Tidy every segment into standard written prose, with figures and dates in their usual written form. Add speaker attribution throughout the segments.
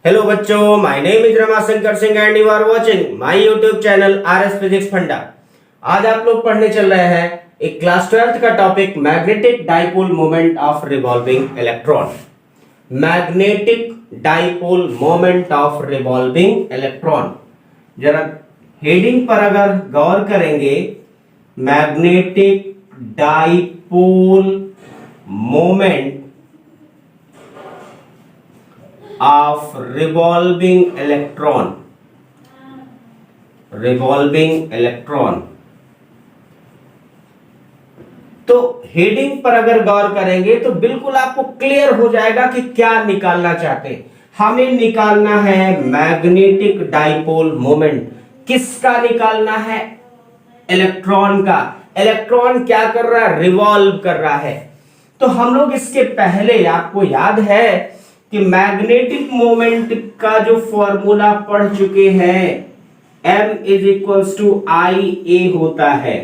Speaker 1: Hello बच्चों, my name is Ramashankar Singh and you are watching my YouTube channel RS physics funda. आज आप लोग पढ़ने चल रहे हैं एक क्लास 12th का topic magnetic dipole moment of revolving electron. Magnetic dipole moment of revolving electron, जरा हेडिंग पर अगर गौर करेंगे, magnetic dipole moment of revolving electron। तो हेडिंग पर अगर गौर करेंगे तो बिल्कुल आपको क्लियर हो जाएगा कि क्या निकालना चाहते हैं। हमें निकालना है मैग्नेटिक डाइपोल मोमेंट। किसका निकालना है? इलेक्ट्रॉन का। इलेक्ट्रॉन क्या कर रहा है? रिवॉल्व कर रहा है। तो हम लोग इसके पहले, आपको याद है कि मैग्नेटिक मोमेंट का जो फॉर्मूला पढ़ चुके हैं, M is equals to I A होता है।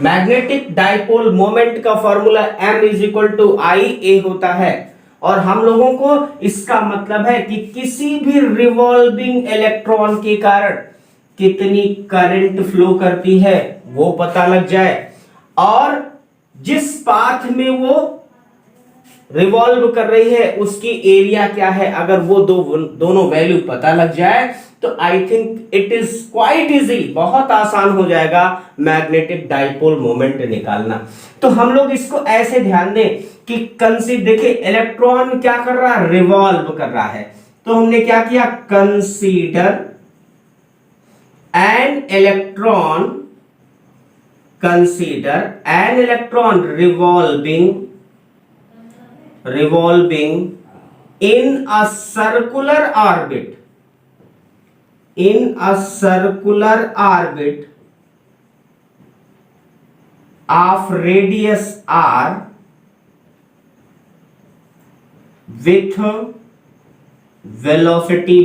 Speaker 1: मैग्नेटिक डाइपोल मोमेंट का formula M is equal to I A होता है। और हम लोगों को इसका मतलब है कि किसी भी रिवॉल्विंग इलेक्ट्रॉन के कारण कितनी करंट फ्लो करती है वो पता लग जाए, और जिस पाथ में वो रिवॉल्व कर रही है उसकी एरिया क्या है, अगर वो दोनों वैल्यू पता लग जाए तो I think it is quite easy, बहुत आसान हो जाएगा मैग्नेटिक डाइपोल मोमेंट निकालना। तो हम लोग इसको ऐसे ध्यान दें कि देखिए इलेक्ट्रॉन क्या कर रहा है? रिवॉल्व कर रहा है। तो हमने क्या किया? Consider an electron revolving in a circular orbit of radius r with velocity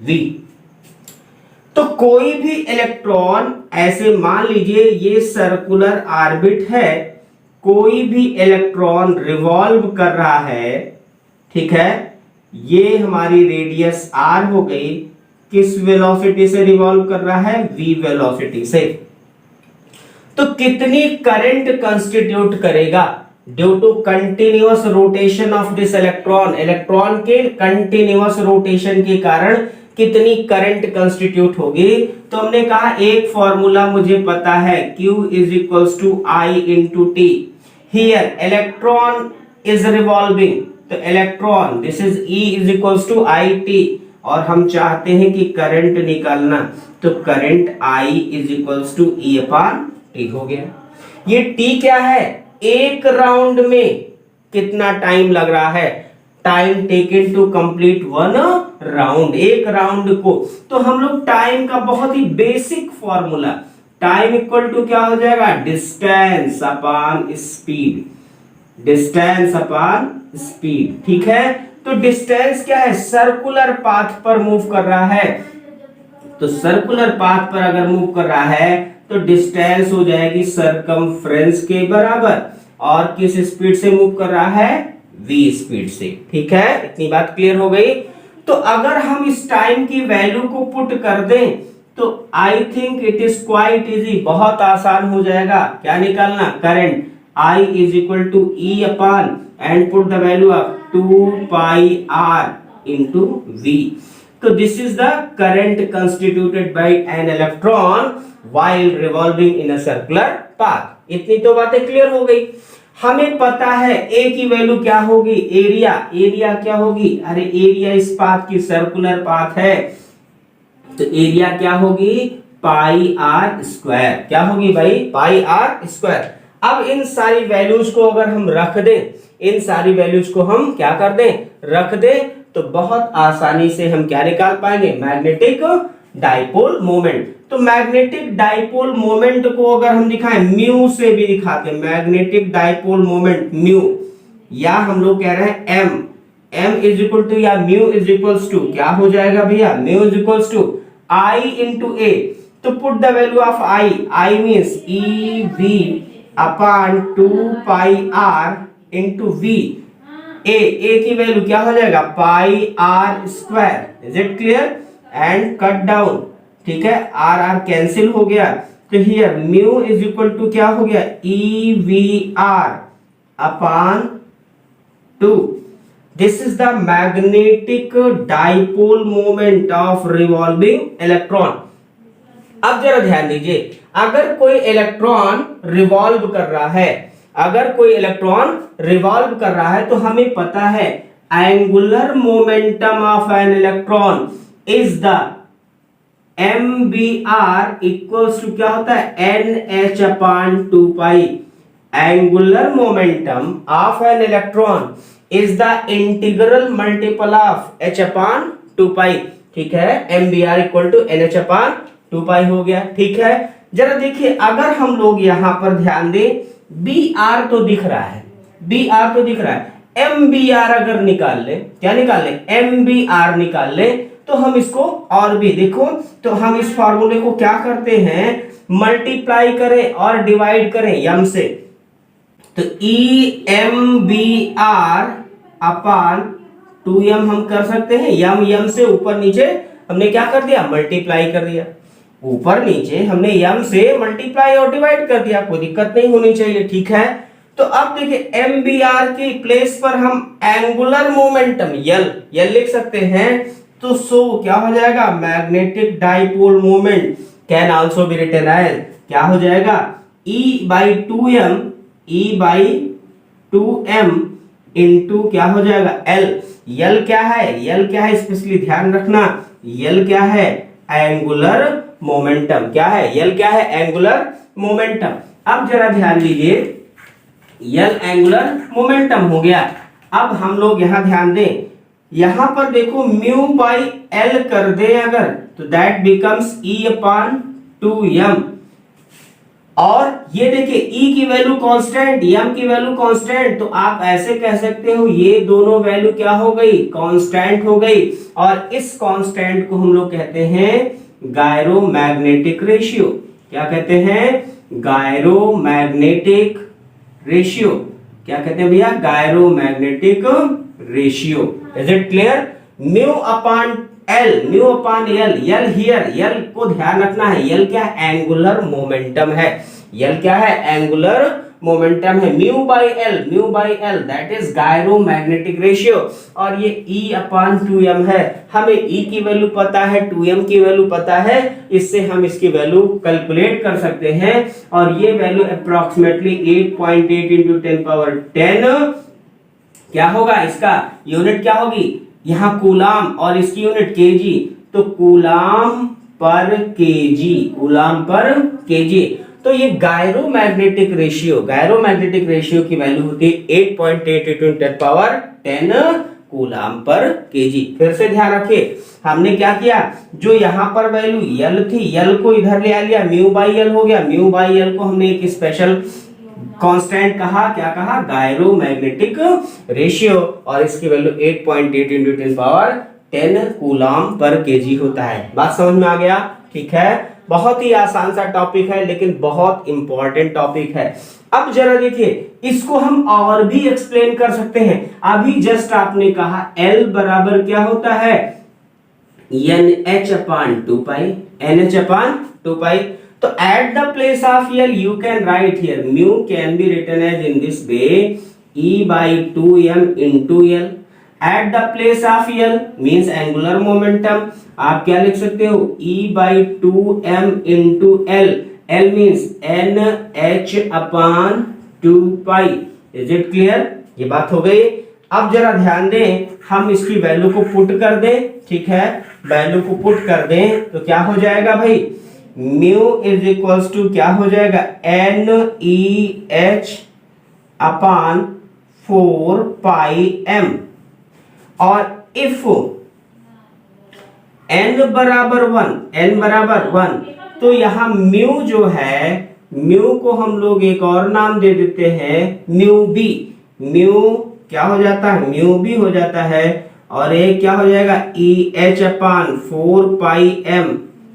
Speaker 1: v। तो कोई भी इलेक्ट्रॉन, ऐसे मान लीजिए ये सर्कुलर ऑर्बिट है, कोई भी इलेक्ट्रॉन रिवॉल्व कर रहा है, ठीक है, ये हमारी रेडियस r हो गई, किस वेलोसिटी से रिवॉल्व कर रहा है? v वेलोसिटी से। तो कितनी करंट कंस्टिट्यूट करेगा due to continuous rotation of this electron? Electron के कंटिन्यूअस रोटेशन के कारण कितनी करंट कंस्टिट्यूट होगी? तो हमने कहा एक फॉर्मूला मुझे पता है, Q is equals to I into T. Here electron is revolving, तो electron this is E is equals to I T, और हम चाहते हैं कि करंट निकालना, तो current I is equals to E upon T हो गया। ये T क्या है? एक राउंड में कितना टाइम लग रहा है, time taken to complete one round, एक राउंड को। तो हम लोग टाइम का बहुत ही basic formula, time equal to क्या हो जाएगा? डिस्टेंस अपॉन स्पीड, ठीक है। तो डिस्टेंस क्या है? सर्कुलर पाथ पर मूव कर रहा है, तो सर्कुलर पाथ पर अगर मूव कर रहा है तो डिस्टेंस हो जाएगी सरकमफ्रेंस के बराबर, और किस स्पीड से मूव कर रहा है? v स्पीड से, ठीक है। इतनी बात क्लियर हो गई। तो अगर हम इस टाइम की वैल्यू को पुट कर दें तो I think it is quite easy, बहुत आसान हो जाएगा। क्या निकालना? Current I is equal to E upon and put the value of 2 pi r into v। तो this is the current constituted by an electron while revolving in a circular path. इतनी तो बातें क्लियर हो गई। हमें पता है ए की वैल्यू क्या होगी? एरिया क्या होगी? अरे एरिया इस पाथ की, सर्कुलर पाथ है, तो एरिया क्या होगी? पाई आर स्क्वायर। क्या होगी भाई? पाई आर स्क्वायर। अब इन सारी वैल्यूज को अगर हम रख दें, इन सारी वैल्यूज को हम क्या कर दें? रख दें, तो बहुत आसानी से हम क्या निकाल पाएंगे? Magnetic dipole moment. तो मैग्नेटिक डाइपोल मोमेंट को अगर हम दिखाएं, म्यू से भी दिखाते हैं, मैग्नेटिक डाइपोल मोमेंट म्यू, या हम लोग कह रहे हैं m इज इक्वल टू, या म्यू इज इक्वल्स टू क्या हो जाएगा भैया? Mu is equals to I into A. तो put the value of I means E V upon 2 pi r into v। A की वैल्यू क्या हो जाएगा pi R square, is it clear, and cut down, ठीक है, R R cancel हो गया, तो here mu is equal to क्या हो गया E V r upon 2। This is the magnetic dipole moment of revolving electron. अब जरा ध्यान दीजिए, अगर कोई इलेक्ट्रॉन रिवॉल्व कर रहा है, अगर कोई इलेक्ट्रॉन रिवॉल्व कर रहा है, तो हमें पता है angular momentum of an electron is the MBR equals to क्या होता है NH upon 2 pi. Angular momentum of an electron is the integral multiple of H upon 2 pi, ठीक है, MBR equal to NH upon 2 pi हो गया, ठीक है। जरा देखिए, अगर हम लोग यहां पर ध्यान दें, BR तो दिख रहा है, BR तो दिख रहा है, MBR अगर निकाल ले, क्या निकाल ले, MBR निकाल ले, तो हम इसको और भी देखो, तो हम इस फार्मूले को क्या करते हैं, मल्टीप्लाई करें और डिवाइड करें यम से, तो EMBR अपॉन 2m हम कर सकते हैं, यम से ऊपर नीचे हमने क्या कर दिया, मल्टीप्लाई कर दिया, ऊपर नीचे हमने यम से मल्टीप्लाई और डिवाइड कर दिया, कोई दिक्कत नहीं होनी चाहिए, ठीक है। तो अब देखिए MBR की प्लेस पर हम एंगुलर मोमेंटम यल लिख सकते हैं, तो सो क्या हो जाएगा, magnetic dipole moment can also be written as क्या हो जाएगा E/2m इंटू क्या हो जाएगा L क्या है, स्पेशली ध्यान रखना, L क्या है, एंगुलर मोमेंटम, क्या है L क्या है, एंगुलर मोमेंटम। अब जरा ध्यान दीजिए, L एंगुलर मोमेंटम हो गया। अब हम लोग यहां ध्यान दें, यहां पर देखो म्यू बाई एल कर दे अगर, तो that becomes E upon 2m, और ये देखिए E की वैल्यू कांस्टेंट, m की वैल्यू कांस्टेंट, तो आप ऐसे कह सकते हो ये दोनों वैल्यू क्या हो गई, कांस्टेंट हो गई, और इस कांस्टेंट को हम लोग कहते हैं गायरोमैग्नेटिक रेशियो। क्या कहते हैं, गायरोमैग्नेटिक रेशियो, क्या कहते हैं भैया, gyromagnetic ratio, is it clear. Mu upon L here, L को ध्यान रखना है, एल क्या है, एंगुलर मोमेंटम है, एल क्या है, एंगुलर मोमेंटम है, mu by L that is gyromagnetic ratio, और ये E अपॉन 2m है। हमें E की वैल्यू पता है, 2m की वैल्यू पता है, इससे हम इसकी वैल्यू कैलकुलेट कर सकते हैं, और ये वैल्यू अप्रोक्सीमेटली 8.8 इंटू 10⁻10 क्या होगा, इसका यूनिट क्या होगी, यहां कूलाम, और इसकी यूनिट केजी, तो कूलाम पर केजी, तो ये गायरोमैग्नेटिक रेशियो की वैल्यू होती है 8.8 इंटू 10⁻10 कूलाम पर केजी। फिर से ध्यान रखिए, हमने क्या किया, जो यहां पर वैल्यू L थी, L को इधर ले आ लिया, म्यू बाई एल हो गया, म्यू बाई एल को हमने एक स्पेशल कांस्टेंट कहा, क्या कहा, गायरोमैग्नेटिक रेशियो, और इसकी वैल्यू 8.8 इंटू 10⁻10 कूलाम पर केजी होता है। बात समझ में आ गया, ठीक है। बहुत ही आसान सा टॉपिक है, लेकिन बहुत इंपॉर्टेंट टॉपिक है। अब जरा देखिए, इसको हम और भी एक्सप्लेन कर सकते हैं। अभी जस्ट आपने कहा L बराबर क्या होता है, NH अपॉन 2 पाई, NH अपॉन 2 पाई। तो at the place of L you can write here mu can be written as in this way E/2m into L। at the place of L means angular momentum, आप क्या लिख सकते हो, E/2m into L, L means NH upon 2 pi। Is it clear? ये बात हो गई। अब जरा ध्यान दें, हम इसकी वैल्यू को पुट कर दें, ठीक है, वैल्यू को पुट कर दें, तो क्या हो जाएगा भाई, म्यू इज इक्वल्स टू क्या हो जाएगा, NEH अपॉन 4 पाई m, और इफ n बराबर 1, तो यहां म्यू जो है, म्यू को हम लोग एक और नाम दे देते हैं म्यू बी। म्यू क्या हो जाता है, म्यू बी हो जाता है, और एक क्या हो जाएगा, EH अपॉन 4 पाई m,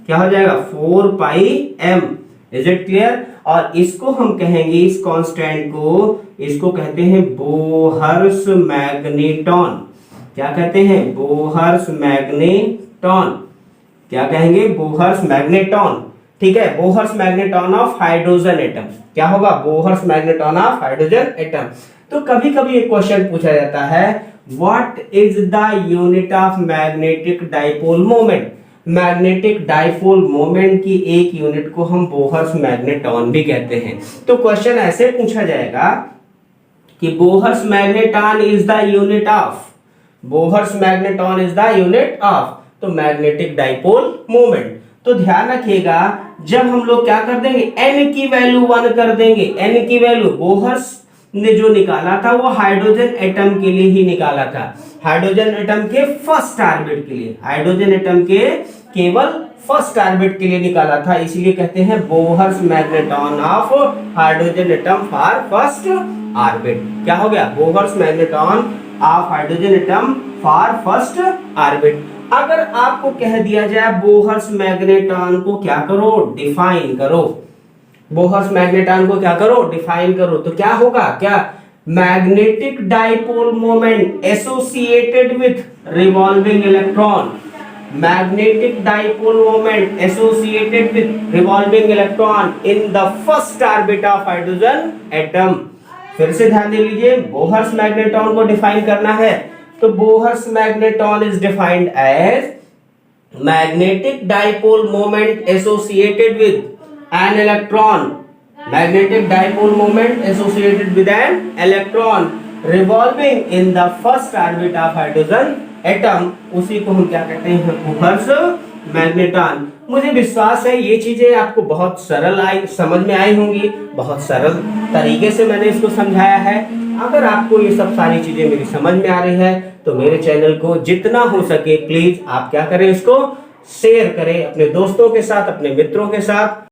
Speaker 1: क्या हो जाएगा, 4 पाई m। Is it clear. और इसको हम कहेंगे, इस कांस्टेंट को, इसको कहते हैं बोहर्स मैग्नेटॉन। क्या कहते हैं? Bohr's magneton. क्या कहेंगे? Bohr's magneton. ठीक है, Bohr's magneton of hydrogen atom. क्या होगा? Bohr's magneton of hydrogen atom. तो कभी कभी एक क्वेश्चन पूछा जाता है, what is the unit of magnetic dipole moment? Magnetic dipole moment की एक यूनिट को हम बोहर्स मैग्नेटॉन भी कहते हैं। तो क्वेश्चन ऐसे पूछा जाएगा कि Bohr's magneton is the unit of, Bohr's magneton is the unit of, तो मैग्नेटिक डाइपोल मोमेंट। तो ध्यान रखिएगा, जब हम लोग क्या कर देंगे, n की वैल्यू 1 कर देंगे, n की वैल्यू, बोहर्स ने जो निकाला था वो हाइड्रोजन एटम के लिए ही निकाला था, हाइड्रोजन एटम के फर्स्ट ऑर्बिट के लिए, हाइड्रोजन एटम के केवल फर्स्ट ऑर्बिट के लिए निकाला था, इसलिए कहते हैं Bohr's magneton of hydrogen atom for first orbit. क्या हो गया? Bohr's magneton of hydrogen atom for first orbit. अगर आपको कह दिया जाए बोहर्स मैग्नेटॉन को क्या करो? डिफाइन करो। बोहर्स मैग्नेटॉन को क्या करो? डिफाइन करो। तो क्या होगा? क्या? Magnetic dipole moment associated with revolving electron, magnetic dipole moment associated with revolving electron in the first orbit of hydrogen atom. फिर से ध्यान दे लीजिए, बोहर्स मैग्नेटॉन को डिफाइन करना है तो Bohr's magneton is defined as magnetic dipole moment associated with an electron, magnetic dipole moment associated with an electron revolving in the first orbit of hydrogen atom, उसी को हम क्या कहते हैं? Bohr's magneton. मुझे विश्वास है ये चीजें आपको बहुत सरल आई, समझ में आई होंगी, बहुत सरल तरीके से मैंने इसको समझाया है। अगर आपको ये सब सारी चीजें मेरी समझ में आ रही है तो मेरे चैनल को जितना हो सके प्लीज आप क्या करें, इसको शेयर करें अपने दोस्तों के साथ, अपने मित्रों के साथ।